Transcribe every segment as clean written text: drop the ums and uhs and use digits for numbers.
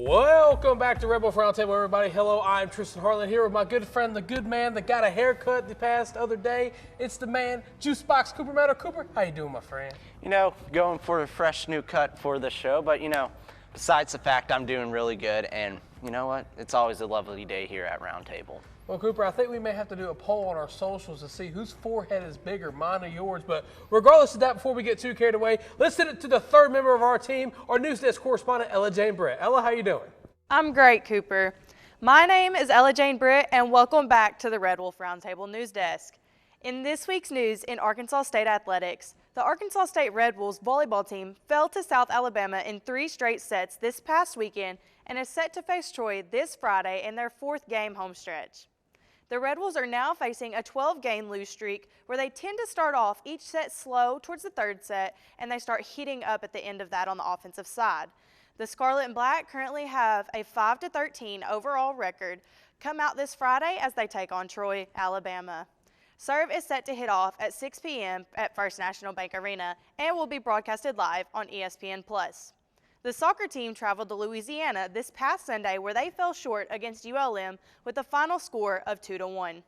Welcome back to Red Wolf Roundtable, everybody. Hello, I'm Tristan Harlan here with my good friend, the good man that got a haircut the past other day. It's the man, Juicebox Cooper Meadow. Cooper, how you doing, my friend? You know, going for a fresh new cut for the show, but besides the fact I'm doing really good, and you know what? It's always a lovely day here at Roundtable. Well, Cooper, I think we may have to do a poll on our socials to see whose forehead is bigger, mine or yours. But regardless of that, before we get too carried away, let's send it to the third member of our team, our news desk correspondent, Ella Jane Britt. Ella, how you doing? I'm great, Cooper. My name is Ella Jane Britt, and welcome back to the Red Wolf Roundtable News Desk. In this week's news in Arkansas State athletics, the Arkansas State Red Wolves volleyball team fell to South Alabama in 3 straight sets this past weekend and is set to face Troy this Friday in their 4th game homestretch. The Red Wolves are now facing a 12-game lose streak where they tend to start off each set slow towards the 3rd set and they start heating up at the end of that on the offensive side. The Scarlet and Black currently have a 5-13 overall record come out this Friday as they take on Troy, Alabama. Serve is set to hit off at 6 p.m. at First National Bank Arena and will be broadcasted live on ESPN+. The soccer team traveled to Louisiana this past Sunday where they fell short against ULM with a final score of 2-1.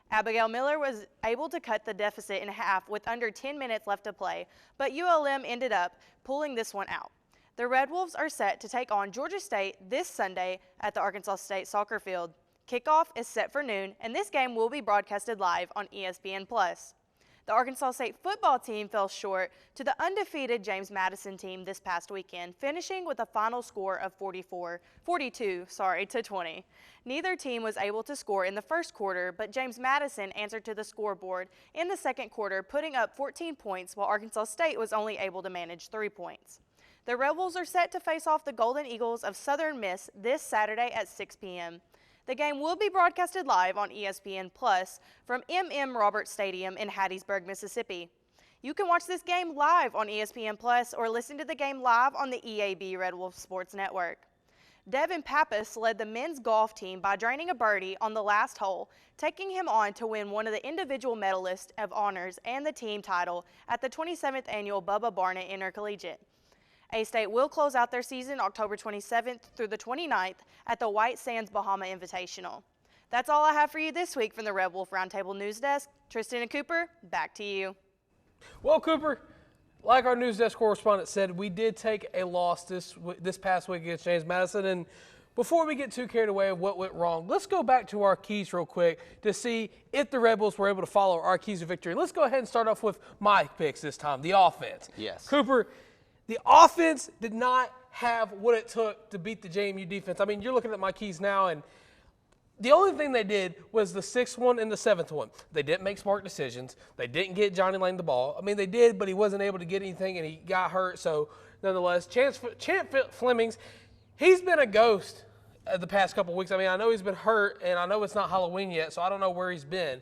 Abigail Miller was able to cut the deficit in half with under 10 minutes left to play, but ULM ended up pulling this one out. The Red Wolves are set to take on Georgia State this Sunday at the Arkansas State soccer field. Kickoff is set for noon, and this game will be broadcasted live on ESPN+. The Arkansas State football team fell short to the undefeated James Madison team this past weekend, finishing with a final score of 42 to 20. Neither team was able to score in the first quarter, but James Madison answered to the scoreboard in the second quarter, putting up 14 points, while Arkansas State was only able to manage 3 points. The Red Wolves are set to face off the Golden Eagles of Southern Miss this Saturday at 6 p.m. The game will be broadcasted live on ESPN Plus from M.M. Roberts Stadium in Hattiesburg, Mississippi. You can watch this game live on ESPN Plus or listen to the game live on the EAB Red Wolf Sports Network. Devin Pappas led the men's golf team by draining a birdie on the last hole, taking him on to win one of the individual medalists of honors and the team title at the 27th annual Bubba Barnett Intercollegiate. A-State will close out their season October 27th through the 29th at the White Sands Bahama Invitational. That's all I have for you this week from the Red Wolf Roundtable News Desk. Tristan and Cooper, back to you. Well, Cooper, like our news desk correspondent said, we did take a loss this past week against James Madison. And before we get too carried away of what went wrong, let's go back to our keys real quick to see if the Red Bulls were able to follow our keys of victory. Let's go ahead and start off with my picks this time, the offense. Yes. Cooper, the offense did not have what it took to beat the JMU defense. I mean, you're looking at my keys now, and the only thing they did was the 6th one and the 7th one. They didn't make smart decisions. They didn't get Johnny Lane the ball. I mean, they did, but he wasn't able to get anything, and he got hurt. So, nonetheless, Champ Flemings, he's been a ghost the past couple of weeks. I mean, I know he's been hurt, and I know it's not Halloween yet, so I don't know where he's been.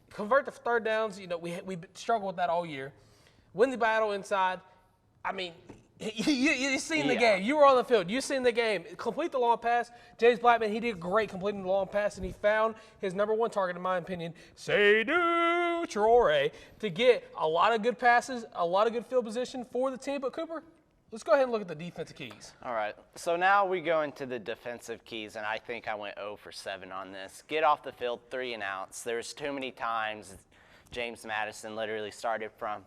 Convert the 3rd downs. We struggled with that all year. Win the battle inside. I mean, you seen the game. You were on the field. You seen the game. Complete the long pass. James Blackman, he did great completing the long pass, and he found his #1 target, in my opinion, Seydou Traore, to get a lot of good passes, a lot of good field position for the team. But, Cooper, let's go ahead and look at the defensive keys. All right, so now we go into the defensive keys, and I think I went 0 for 7 on this. Get off the field, 3 and outs. There's too many times James Madison literally started from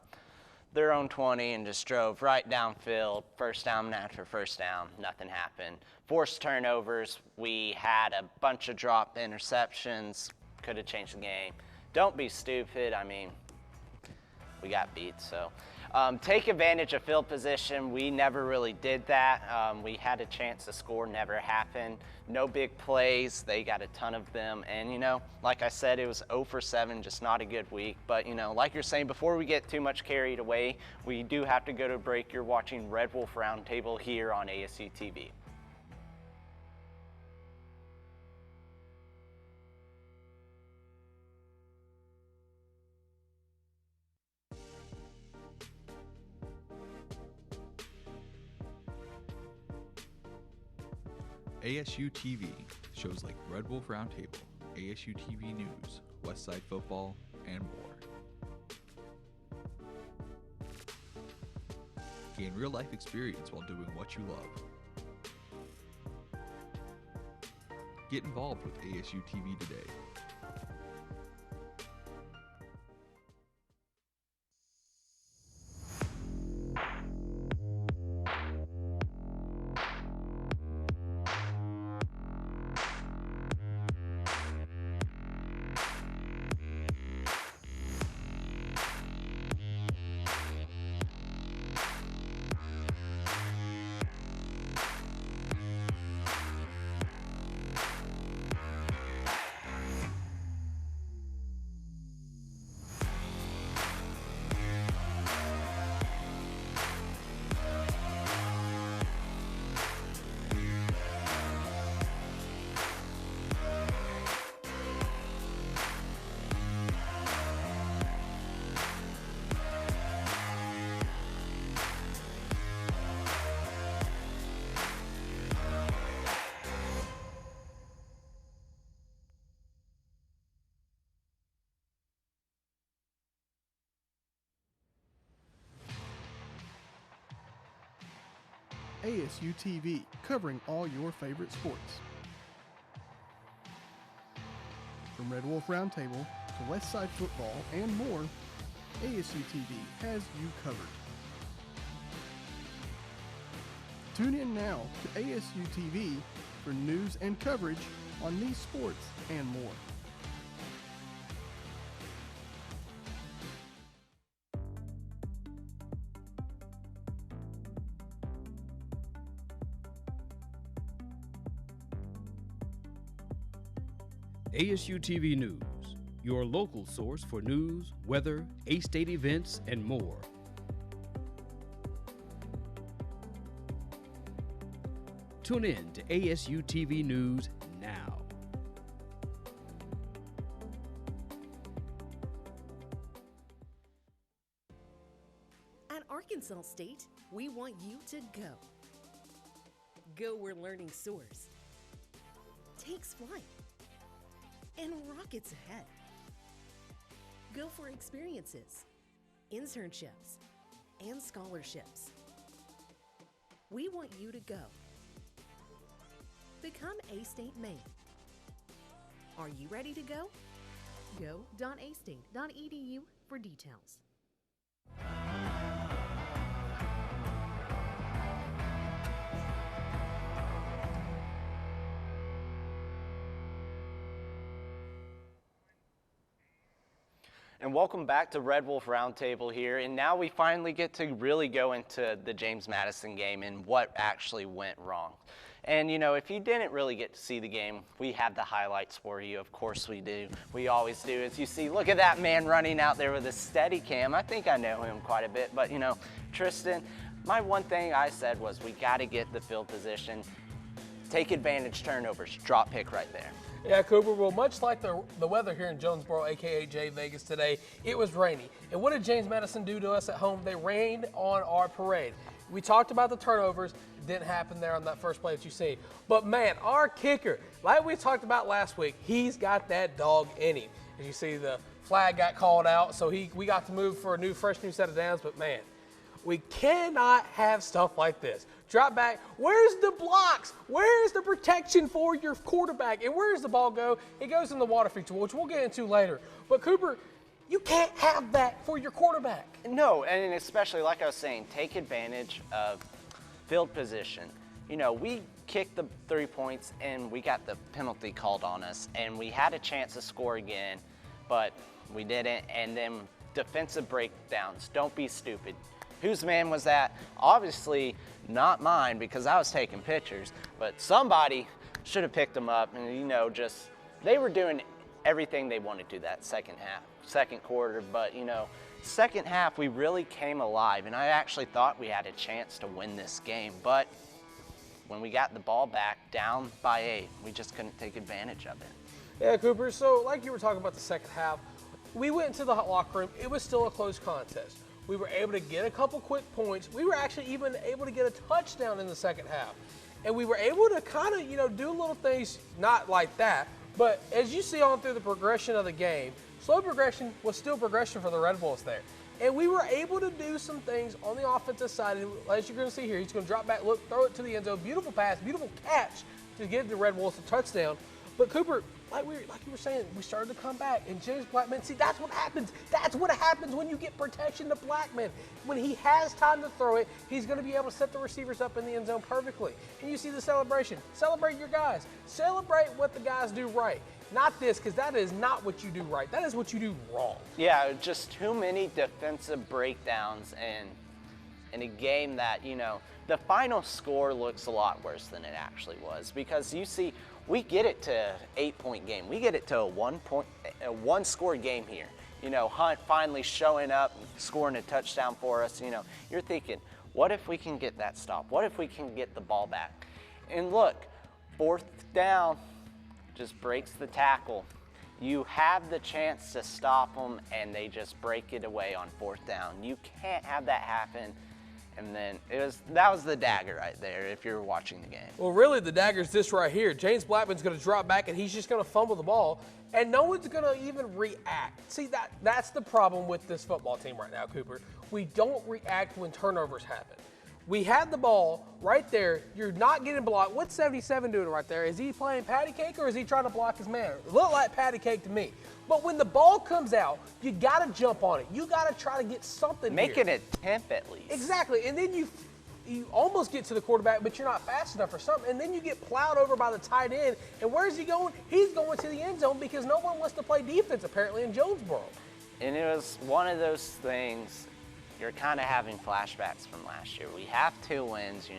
their own 20 and just drove right downfield, first down after first down, nothing happened. Forced turnovers, we had a bunch of drop interceptions, could have changed the game. Don't be stupid, I mean, we got beat, so. Take advantage of field position, we never really did that. We had a chance to score, never happened. No big plays, they got a ton of them. And like I said, it was 0 for 7, just not a good week. But like you're saying, before we get too much carried away, we do have to go to break. You're watching Red Wolf Roundtable here on ASU TV. ASU TV, shows like Red Wolf Roundtable, ASU TV News, Westside Football, and more. Gain real-life experience while doing what you love. Get involved with ASU TV today. ASU TV, covering all your favorite sports. From Red Wolf Roundtable to Westside football and more, ASU TV has you covered. Tune in now to ASU TV for news and coverage on these sports and more. ASU TV News, your local source for news, weather, A-State events, and more. Tune in to ASU TV News now. At Arkansas State, we want you to go. Go where learning soars, takes flight, and rockets ahead. Go for experiences, internships, and scholarships. We want you to go. Become A-State Maine. Are you ready to go? Go.astate.edu for details. And welcome back to Red Wolf Roundtable here. And now we finally get to really go into the James Madison game and what actually went wrong. And, you know, if you didn't really get to see the game, we have the highlights for you. Of course we do. We always do. As you see, look at that man running out there with a steady cam. I think I know him quite a bit. But, you know, Tristan, my one thing I said was we got to get the field position, take advantage turnovers, drop pick right there. Yeah, Cooper, well, much like the weather here in Jonesboro, a.k.a. J Vegas today, it was rainy. And what did James Madison do to us at home? They rained on our parade. We talked about the turnovers. It didn't happen there on that first play that you see. But, man, our kicker, like we talked about last week, he's got that dog in him. As you see, the flag got called out, so we got to move for a fresh new set of downs. But, man, we cannot have stuff like this. Drop back. Where's the blocks? Where's the protection for your quarterback? And where does the ball go? It goes in the water feature, which we'll get into later. But, Cooper, you can't have that for your quarterback. No, and especially, like I was saying, take advantage of field position. You know, we kicked the 3 points, and we got the penalty called on us, and we had a chance to score again, but we didn't. And then defensive breakdowns. Don't be stupid. Whose man was that? Obviously not mine because I was taking pictures, but somebody should have picked them up. And, you know, just they were doing everything they wanted to do that second quarter. But, you know, second half we really came alive, and I actually thought we had a chance to win this game. But when we got the ball back down by 8, we just couldn't take advantage of it. Yeah, Cooper, so like you were talking about the second half, we went into the locker room. It was still a close contest. We were able to get a couple quick points. We were actually even able to get a touchdown in the second half. And we were able to kind of, you know, do little things, not like that. But as you see on through the progression of the game, slow progression was still progression for the Red Bulls there. And we were able to do some things on the offensive side. And as you're going to see here, he's going to drop back, look, throw it to the end zone. Beautiful pass, beautiful catch to give the Red Wolves a touchdown. But Cooper, like you were saying, we started to come back, and James Blackman, see, that's what happens. That's what happens when you get protection to Blackman. When he has time to throw it, he's going to be able to set the receivers up in the end zone perfectly. And you see the celebration. Celebrate your guys. Celebrate what the guys do right. Not this, because that is not what you do right. That is what you do wrong. Yeah, just too many defensive breakdowns in a game that, the final score looks a lot worse than it actually was, because you see, we get it to an 8-point game. We get it to a one-score game here. Hunt finally showing up, scoring a touchdown for us. You're thinking, what if we can get that stop? What if we can get the ball back? And look, 4th down just breaks the tackle. You have the chance to stop them, and they just break it away on 4th down. You can't have that happen. And then that was the dagger right there if you're watching the game. Well, really, the dagger's this right here. James Blackman's going to drop back, and he's just going to fumble the ball, and no one's going to even react. See, that's the problem with this football team right now, Cooper. We don't react when turnovers happen. We had the ball right there. You're not getting blocked. What's 77 doing right there? Is he playing patty cake, or is he trying to block his man? It looked like patty cake to me. But when the ball comes out, you got to jump on it. You got to try to get something Make here. an attempt at least. Exactly. And then you almost get to the quarterback, but you're not fast enough or something. And then you get plowed over by the tight end. And where's he going? He's going to the end zone because no one wants to play defense apparently in Jonesboro. And it was one of those things, you're kind of having flashbacks from last year. We have 2 wins,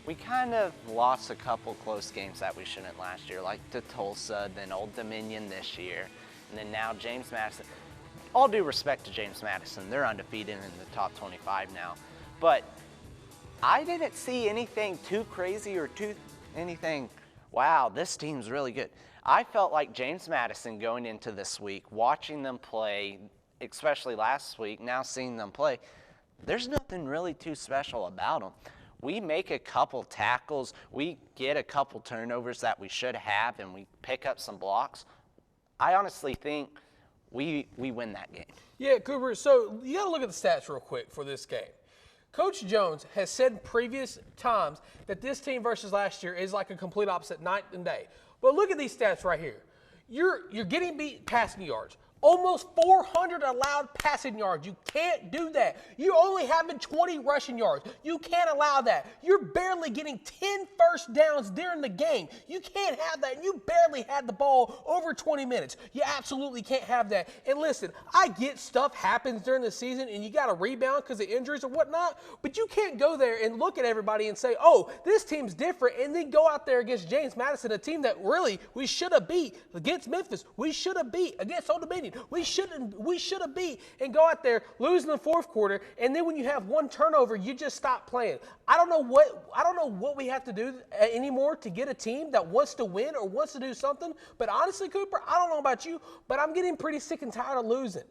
We kind of lost a couple close games that we shouldn't last year, like to Tulsa, then Old Dominion this year, and then now James Madison. All due respect to James Madison, they're undefeated in the top 25 now. But I didn't see anything too crazy or anything, wow, this team's really good. I felt like James Madison going into this week, watching them play, especially last week, now seeing them play, there's nothing really too special about them. We make a couple tackles, we get a couple turnovers that we should have, and we pick up some blocks. I honestly think we win that game. Yeah, Cooper, so you got to look at the stats real quick for this game. Coach Jones has said in previous times that this team versus last year is like a complete opposite night and day. But look at these stats right here. You're getting beat passing yards. Almost 400 allowed passing yards. You can't do that. You're only having 20 rushing yards. You can't allow that. You're barely getting 10 first downs during the game. You can't have that. You barely had the ball over 20 minutes. You absolutely can't have that. And listen, I get stuff happens during the season and you got to rebound because of injuries or whatnot, but you can't go there and look at everybody and say, oh, this team's different, and then go out there against James Madison, a team that really we should have beat against Memphis. We should have beat against Old Dominion. We should have beat, and go out there, lose in the 4th quarter, and then when you have one turnover, you just stop playing. I don't know what we have to do anymore to get a team that wants to win or wants to do something. But honestly, Cooper, I don't know about you, but I'm getting pretty sick and tired of losing.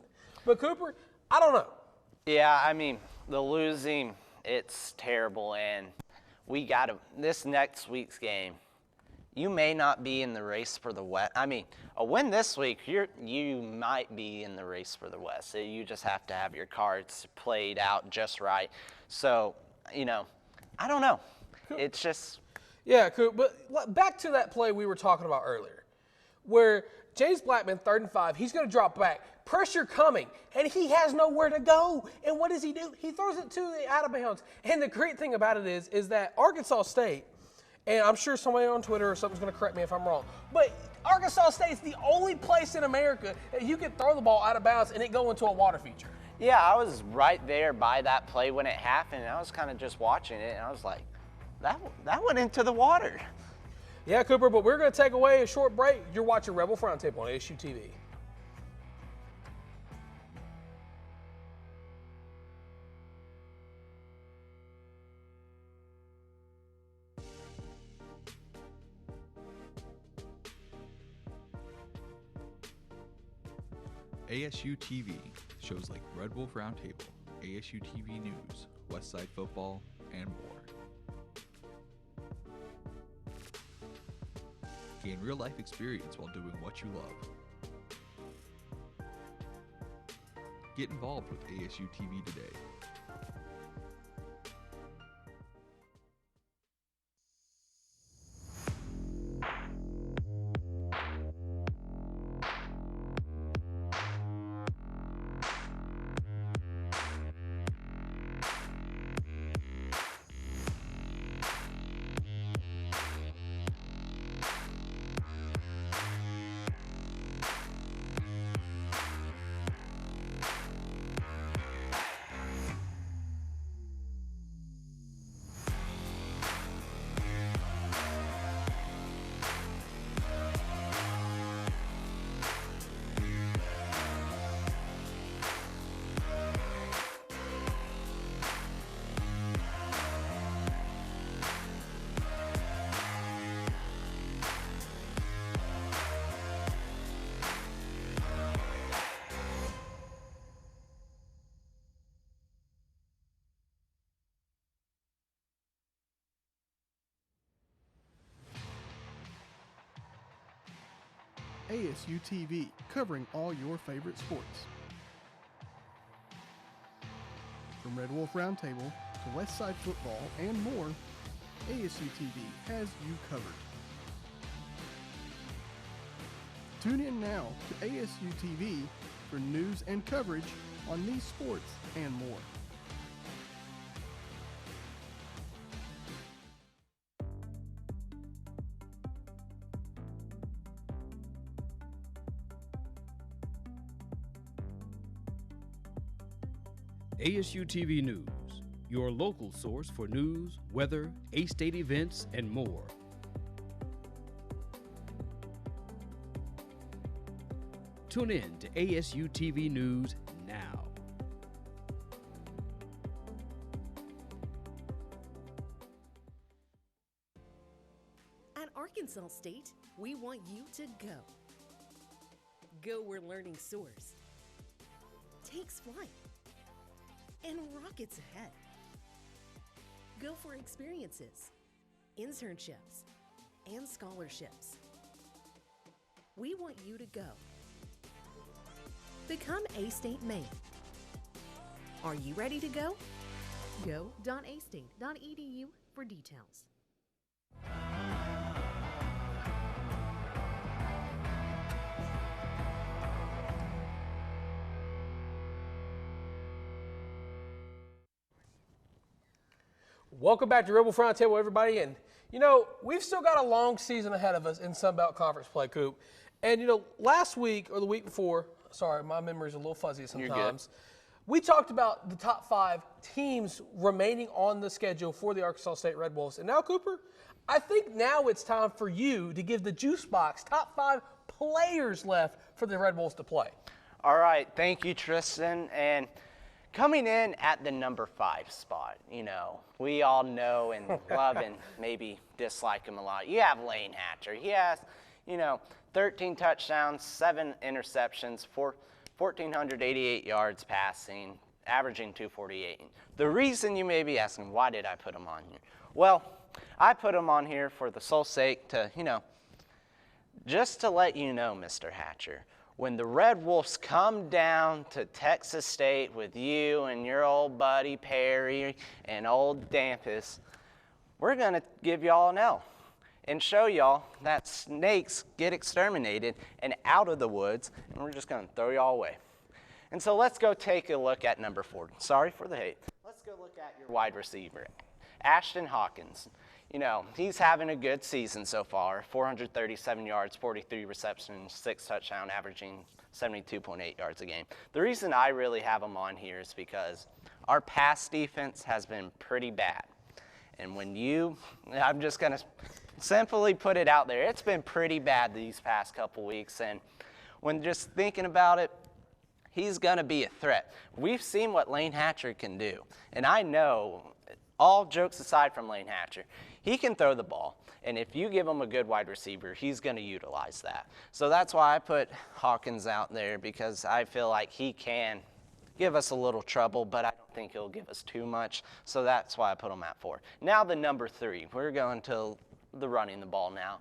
But Cooper, I don't know. Yeah, I mean, the losing, it's terrible, and we got to, this next week's game, you may not be in the race for the West. I mean, a win this week, you might be in the race for the West. So you just have to have your cards played out just right. So, I don't know. It's just. Yeah, cool. But back to that play we were talking about earlier, where James Blackman, 3rd and 5, he's going to drop back. Pressure coming, and he has nowhere to go. And what does he do? He throws it to the out of bounds. And the great thing about it is that Arkansas State, and I'm sure somebody on Twitter or something's going to correct me if I'm wrong, but Arkansas State is the only place in America that you can throw the ball out of bounds and it go into a water feature. Yeah, I was right there by that play when it happened, and I was kind of just watching it, and I was like, that went into the water. Yeah, Cooper, but we're going to take away a short break. You're watching Rebel Roundtable on ASU TV. ASU TV, shows like Red Wolf Roundtable, ASU TV News, Westside Football, and more. Gain real-life experience while doing what you love. Get involved with ASU TV today. ASU TV, covering all your favorite sports. From Red Wolf Roundtable to West Side football and more, ASU TV has you covered. Tune in now to ASU TV for news and coverage on these sports and more. ASU TV News, your local source for news, weather, A-State events, and more. Tune in to ASU TV News now. At Arkansas State, we want you to go. Go where learning soars, takes flight, and rockets ahead. Go for experiences, internships, and scholarships. We want you to go. Become A-State Maine. Are you ready to go? Go.astate.edu for details. Welcome back to Red Wolf Roundtable, everybody. And, you know, we've still got a long season ahead of us in Sunbelt Conference play, Coop. And, you know, last week or the week before, sorry, my memory's a little fuzzy sometimes. We talked about the top 5 teams remaining on the schedule for the Arkansas State Red Wolves. And now, Cooper, I think now it's time for you to give the Juice Box top 5 players left for the Red Wolves to play. All right, thank you, Tristan. And coming in at the number 5 spot, you know, we all know and love and maybe dislike him a lot. You have Lane Hatcher. He has, you know, 13 touchdowns, 7 interceptions, 1,488 yards passing, averaging 248. The reason you may be asking, why did I put him on here? Well, I put him on here for the sole sake to, you know, just to let you know, Mr. Hatcher, when the Red Wolves come down to Texas State with you and your old buddy Perry and old Dampus, we're going to give y'all an L and show y'all that snakes get exterminated and out of the woods, and we're just going to throw y'all away. And so let's go take a look at number 4. Sorry for the hate. Let's go look at your wide receiver, Ashton Hawkins. You know, he's having a good season so far, 437 yards, 43 receptions, 6 touchdowns, averaging 72.8 yards a game. The reason I really have him on here is because our pass defense has been pretty bad. And I'm just going to simply put it out there, it's been pretty bad these past couple weeks. And when just thinking about it, he's going to be a threat. We've seen what Lane Hatcher can do. And I know, all jokes aside from Lane Hatcher, he can throw the ball. And if you give him a good wide receiver, he's going to utilize that. So that's why I put Hawkins out there, because I feel like he can give us a little trouble, but I don't think he'll give us too much. So that's why I put him at 4. Now the number 3. We're going to the running the ball now.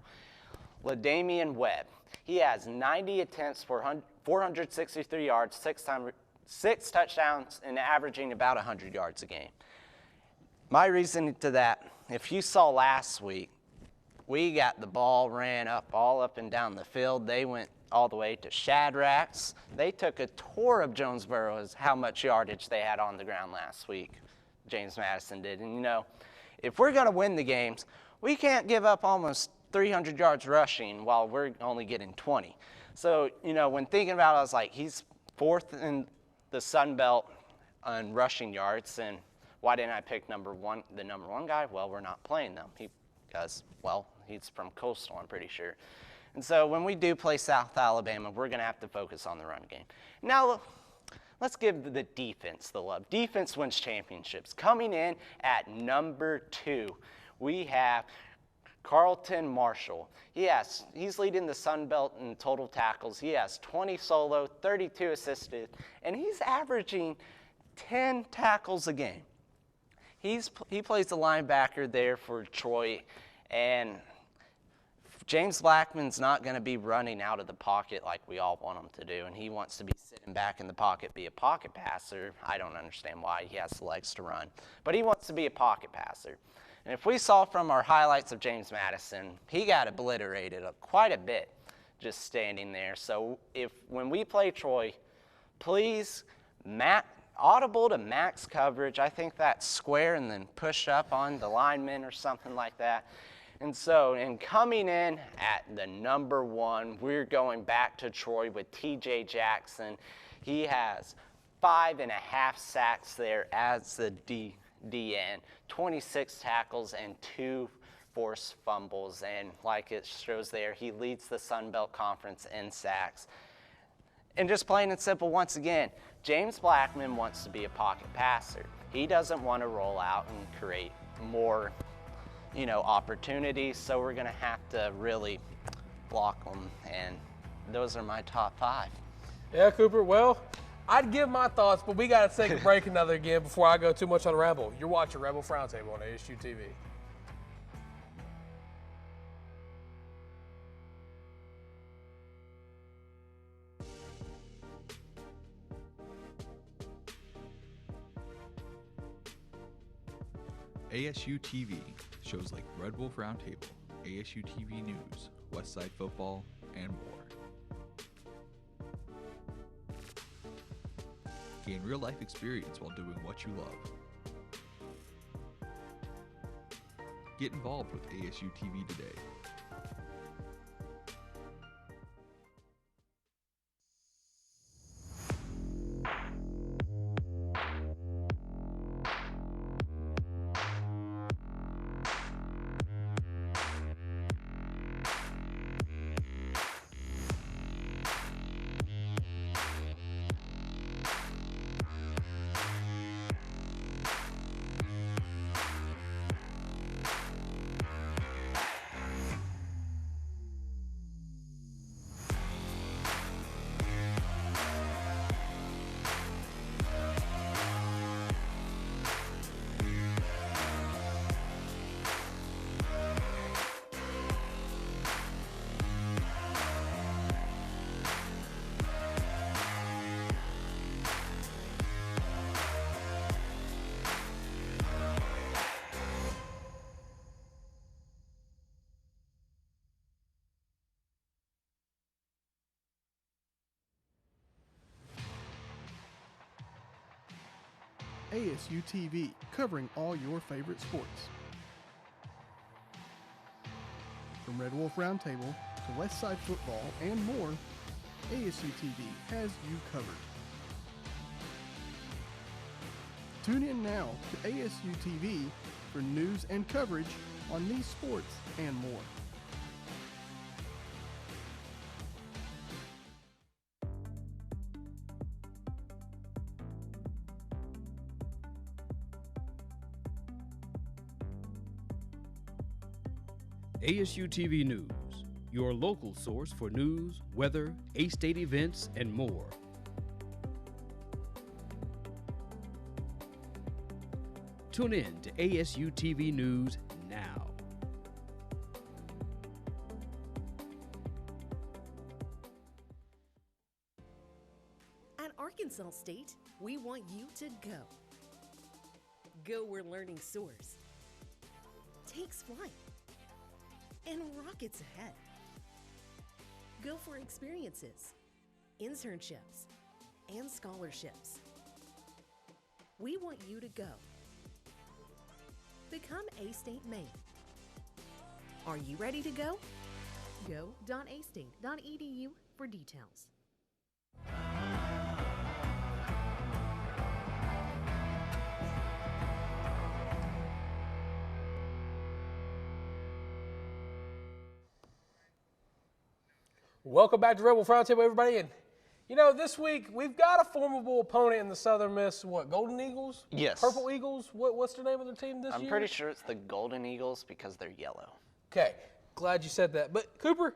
LaDamian Webb. He has 90 attempts for 463 yards, 6 touchdowns, and averaging about 100 yards a game. My reason to that, if you saw last week, we got the ball ran all up and down the field. They went all the way to Shadrack's. They took a tour of Jonesboro as how much yardage they had on the ground last week. James Madison did. And, you know, if we're going to win the games, we can't give up almost 300 yards rushing while we're only getting 20. So, you know, when thinking about it, I was like, he's 4th in the Sun Belt on rushing yards. And why didn't I pick the number 1 guy? Well, we're not playing them. Because, well, he's from Coastal, I'm pretty sure. And so when we do play South Alabama, we're going to have to focus on the run game. Now, let's give the defense the love. Defense wins championships. Coming in at number 2, we have Carlton Marshall. He's leading the Sun Belt in total tackles. He has 20 solo, 32 assisted, and he's averaging 10 tackles a game. He plays the linebacker there for Troy, and James Blackman's not going to be running out of the pocket like we all want him to do, and he wants to be sitting back in the pocket, be a pocket passer. I don't understand why he has the legs to run, but he wants to be a pocket passer. And if we saw from our highlights of James Madison, he got obliterated quite a bit just standing there. So when we play Troy, please audible to max coverage. I think that's square and then push up on the lineman or something like that. And so, in coming in at the number 1, we're going back to Troy with T.J. Jackson. He has 5.5 sacks there as the DN, 26 tackles and 2 forced fumbles. And like it shows there, he leads the Sun Belt Conference in sacks. And just plain and simple, once again, James Blackman wants to be a pocket passer. He doesn't want to roll out and create more opportunities, so we're going to have to really block them, and those are my top 5. Yeah, Cooper, well, I'd give my thoughts, but we got to take a break another again before I go too much on Rebel. You're watching Rebel Roundtable on ASU TV. ASU TV, shows like Red Wolf Roundtable, ASU TV News, Westside Football, and more. Gain real-life experience while doing what you love. Get involved with ASU TV today. ASU TV, covering all your favorite sports. From Red Wolf Roundtable to Westside Football and more, ASU TV has you covered. Tune in now to ASU TV for news and coverage on these sports and more. ASU TV News, your local source for news, weather, A-State events, and more. Tune in to ASU TV News now. At Arkansas State, we want you to go. Go where learning soars, takes flight, and rockets ahead. Go for experiences, internships, and scholarships. We want you to go. Become A-State Maine. Are you ready to go? Go.astate.edu for details. Welcome back to Rebel Roundtable, everybody. And, this week we've got a formidable opponent in the Southern Miss. What, Golden Eagles? Yes. Purple Eagles? What's the name of their team this year? I'm pretty sure it's the Golden Eagles because they're yellow. Okay, glad you said that. But, Cooper,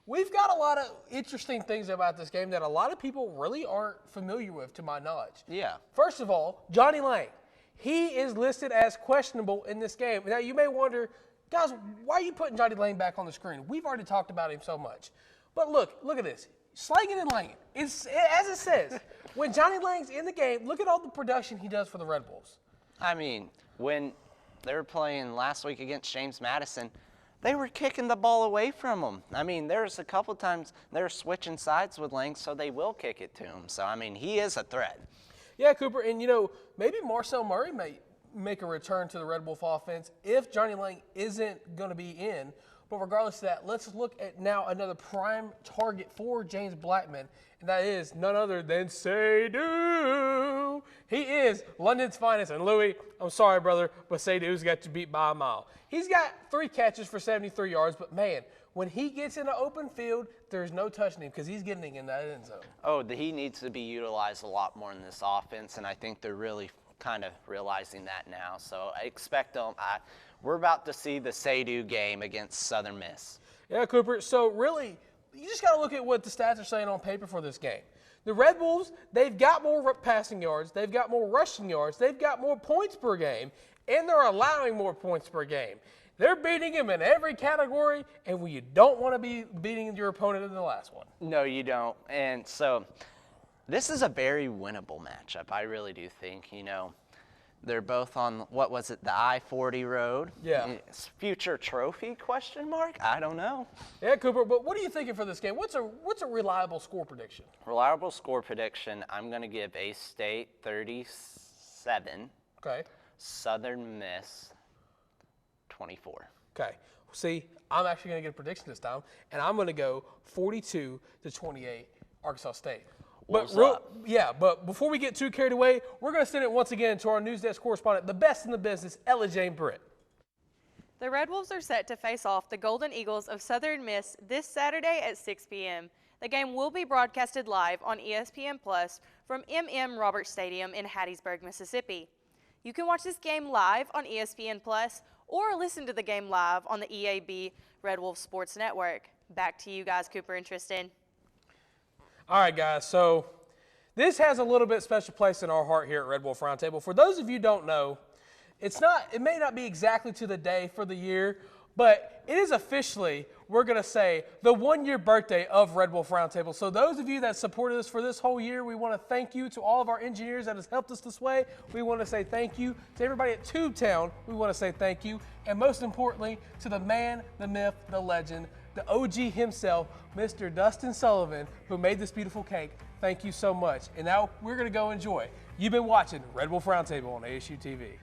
we've got a lot of interesting things about this game that a lot of people really aren't familiar with, to my knowledge. Yeah. First of all, Johnny Lang. He is listed as questionable in this game. Now, you may wonder, Guys, why are you putting Johnny Lang back on the screen? We've already talked about him so much. But look at this. Slanging and Langing. As it says, when Johnny Lang's in the game, look at all the production he does for the Red Bulls. I mean, when they were playing last week against James Madison, they were kicking the ball away from him. I mean, there's a couple times they're switching sides with Lang, so they will kick it to him. So, I mean, he is a threat. Yeah, Cooper, and, you know, maybe Marcel Murray may make a return to the Red Wolf offense if Johnny Lang isn't going to be in. But regardless of that, let's look at now another prime target for James Blackman, and that is none other than Seydou. He is London's finest, and Louis, I'm sorry, brother, but Seydou's got you beat by a mile. He's got 3 catches for 73 yards, but man, when he gets in the open field, there's no touching him because he's getting in that end zone. Oh, he needs to be utilized a lot more in this offense, and I think they're really kind of realizing that now. So I expect them. We're about to see the Seydou game against Southern Miss. Yeah, Cooper. So really, you just got to look at what the stats are saying on paper for this game. The Red Bulls, they've got more passing yards, they've got more rushing yards, they've got more points per game, and they're allowing more points per game. They're beating him in every category, and you don't want to be beating your opponent in the last one. No, you don't. And so this is a very winnable matchup. I really do think, you know. They're both on, what was it, the I-40 road? Yeah. Future trophy, question mark? I don't know. Yeah, Cooper, but what are you thinking for this game? What's a reliable score prediction? Reliable score prediction, I'm going to give A-State 37. Okay. Southern Miss 24. Okay. See, I'm actually going to get a prediction this time, and I'm going to go 42-28 Arkansas State. But before we get too carried away, we're going to send it once again to our news desk correspondent, the best in the business, Ella Jane Britt. The Red Wolves are set to face off the Golden Eagles of Southern Miss this Saturday at 6 p.m. The game will be broadcasted live on ESPN Plus from M.M. Roberts Stadium in Hattiesburg, Mississippi. You can watch this game live on ESPN Plus or listen to the game live on the EAB Red Wolf Sports Network. Back to you guys, Cooper and Tristan. All right, guys, so this has a little bit special place in our heart here at Red Wolf Roundtable. For those of you who don't know, it may not be exactly to the day for the year, but it is officially, we're going to say, the 1-year birthday of Red Wolf Roundtable. So those of you that supported us for this whole year, we want to thank you to all of our engineers that has helped us this way. We want to say thank you to everybody at Tubetown. We want to say thank you. And most importantly, to the man, the myth, the legend, the OG himself, Mr. Dustin Sullivan, who made this beautiful cake. Thank you so much. And now we're going to go enjoy. You've been watching Red Wolf Roundtable on ASU TV.